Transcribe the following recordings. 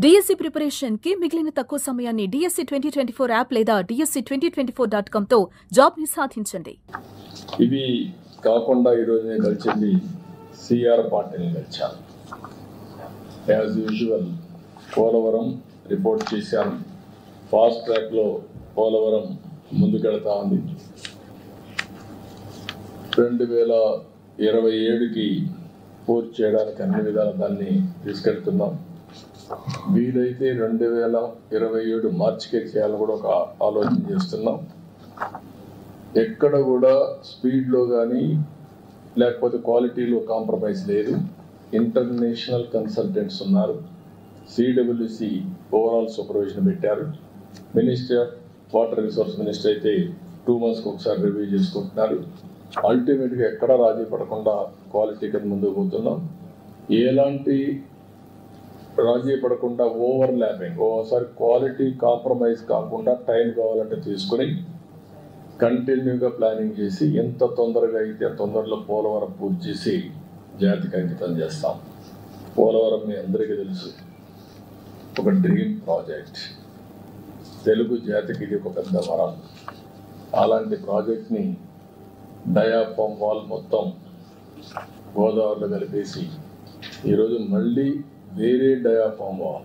DSC preparation కి మిగిలిన తక్కువ సమయాన్ని డిఎస్సి 2024 యాప్ లేదా DSC2024.com తో జాబ్ ని సాధించండి. ఇవి కాకుండా ఈరోజు నేను కలిసింది సిఆర్ పార్టీని కలిశాను. యాజ్ యూజువల్ పోలవరం రిపోర్ట్ చేశాను. ఫాస్ట్ ట్రాక్లో పోలవరం ముందుకెళ్తా ఉంది. 2027కి పూర్తి చేయడానికి అన్ని విధాలు దాన్ని తీసుకెళ్తున్నాం. వీలైతే 2027 మార్చికే చేయాలని కూడా ఒక ఆలోచన చేస్తున్నాం. ఎక్కడ కూడా స్పీడ్లో కానీ లేకపోతే క్వాలిటీలో కాంప్రమైజ్ లేదు. ఇంటర్నేషనల్ కన్సల్టెంట్స్ ఉన్నారు. CWC ఓవరాల్ సూపర్విజన్ పెట్టారు. Ministry of water resource minister అయితే 2 monthsకి ఒకసారి రివ్యూ చేసుకుంటున్నారు. అల్టిమేట్గా ఎక్కడ రాజీ పడకుండా క్వాలిటీ కింద ముందుకు పోతున్నాం. ఎలాంటి రాజీ పడకుండా ఓవర్ ల్యాపింగ్, ఓసారి క్వాలిటీ కాంప్రమైజ్ కాకుండా టైం కావాలంటే తీసుకుని కంటిన్యూగా ప్లానింగ్ చేసి ఎంత తొందరగా అయితే తొందరలో పోలవరం పూర్తి చేసి జాతికి అంకితం చేస్తాం. పోలవరం మీ అందరికీ తెలుసు, ఒక డ్రీమ్ ప్రాజెక్ట్. తెలుగు జాతికి ఇది ఒక పెద్ద వరం. అలాంటి ప్రాజెక్ట్ని డయాఫామ్ వాల్ మొత్తం గోదావరిలో కలిపేసి ఈరోజు మళ్ళీ వేరే డయాఫామ్ వాల్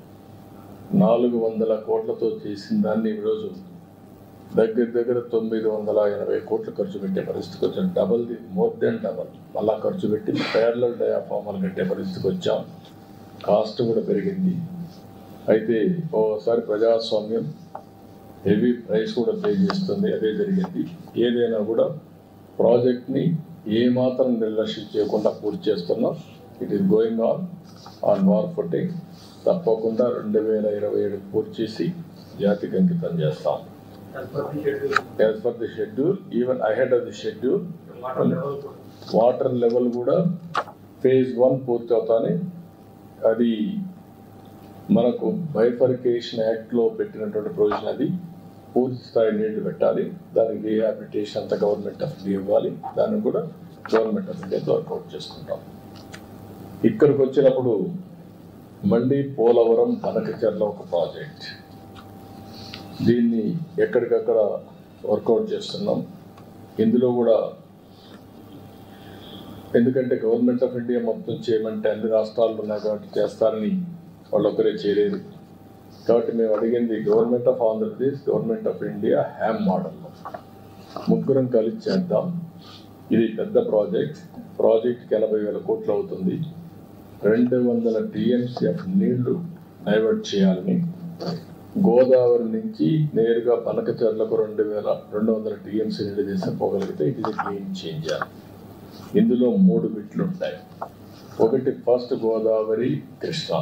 400 కోట్లతో చేసిన దాన్ని ఈరోజు దగ్గర 980 కోట్లు ఖర్చు పెట్టే పరిస్థితికి వచ్చాం. మోర్ దెన్ డబల్ అలా ఖర్చు పెట్టి ప్యారలల్ డయాఫామ్ వాల్ కట్టే పరిస్థితికి వచ్చాం. కాస్ట్ కూడా పెరిగింది. అయితే ఓసారి ప్రజాస్వామ్యం హెవీ ప్రైస్ కూడా పే చేస్తుంది. అదే జరిగింది. ఏదైనా కూడా ప్రాజెక్ట్ని ఏమాత్రం నిర్లక్ష్యం చేయకుండా పూర్తి చేస్తున్నాం. It is going on war footing. తప్పకుండా 2027 పూర్తి చేసి జాతికి అంకితం చేస్తాం. As per the schedule, even ahead of the schedule. Water level కూడా phase 1 పూర్తి అవుతానే. అది మనకు బైఫర్కేషన్ యాక్ట్లో పెట్టినటువంటి ప్రొవిజన్. అది పూర్తి స్థాయి నీళ్లు పెట్టాలి. దానికి రీహాబిలిటేషన్ అంతా గవర్నమెంట్ ఆఫ్ ఇండియా ఇవ్వాలి. దాన్ని కూడా గవర్నమెంట్ ఆఫ్ ఇండియాతో వర్కౌట్ చేసుకుంటాం. ఇక్కడికి వచ్చినప్పుడు మళ్ళీ పోలవరం బనకచెర్ల ఒక ప్రాజెక్ట్. దీన్ని ఎక్కడికక్కడ వర్కౌట్ చేస్తున్నాం. ఇందులో కూడా ఎందుకంటే గవర్నమెంట్ ఆఫ్ ఇండియా మొత్తం చేయమంటే అన్ని రాష్ట్రాలు ఉన్నాయి కాబట్టి చేస్తారని వాళ్ళు ఒకరే చేయలేదు. కాబట్టి మేము అడిగింది government of Andhra Pradesh, government of India HAM మోడల్లో ముగ్గురం కలిసి చేద్దాం. ఇది పెద్ద ప్రాజెక్ట్కి 80,000 కోట్లు అవుతుంది. 200 TMCF నీళ్లు డైవర్ట్ చేయాలని, గోదావరి నుంచి నేరుగా బనకచెర్లకు 200 TMC నీళ్లు తీసుకుపోగలిగితే ఇట్ ఈస్ క్లీన్ చేంజర్. ఇందులో 3 బిట్లు ఉంటాయి. ఒకటి first Godavari Krishna,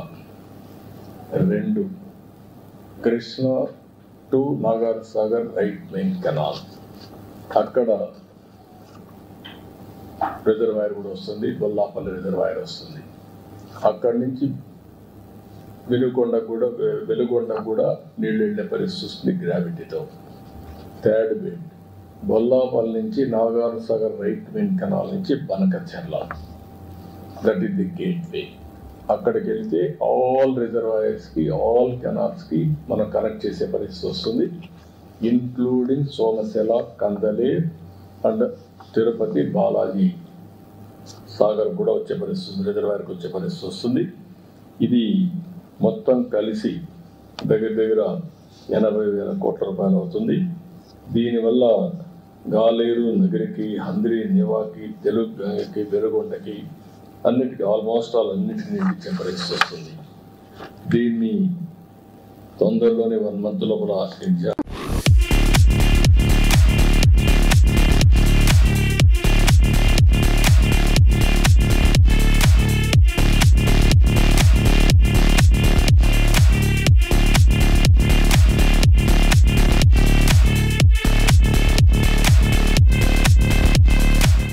2 Krishna to Nagarjuna Sagar right main canal. అక్కడ రిజర్వాయర్ కూడా వస్తుంది, గొల్లాపల్లి రిజర్వాయర్ వస్తుంది. అక్కడి నుంచి వెలుగొండ కూడా నీళ్ళు వెళ్ళే పరిస్థితి వస్తుంది గ్రావిటీతో. థర్డ్ బిట్ గొల్లాపల్లి నుంచి Nagarjuna Sagar right main canal నుంచి Banakacherla. That is the gateway. అక్కడికి వెళ్తే ఆల్ రిజర్వాయర్స్కి, ఆల్ కెనాల్స్కి మనం కనెక్ట్ చేసే పరిస్థితి వస్తుంది. ఇన్క్లూడింగ్ సోమశిల, కందలేర్ అండ్ తిరుపతి బాలాజీ సాగర్ కూడా వచ్చే పరిస్థితి, రిజర్వాయర్కి వచ్చే పరిస్థితి వస్తుంది. ఇది మొత్తం కలిసి దగ్గర 80,000 కోట్ల రూపాయలు అవుతుంది. దీనివల్ల గాలేరు నగరికి, హంద్రి నివాకి, తెలుగు గంగకి, వెలుగొండకి అన్నిటికీ ఆల్మోస్ట్ అన్నిటికీ ఇచ్చే పరిస్థితి వస్తుంది. దీన్ని తొందరలోనే 1 month లోపల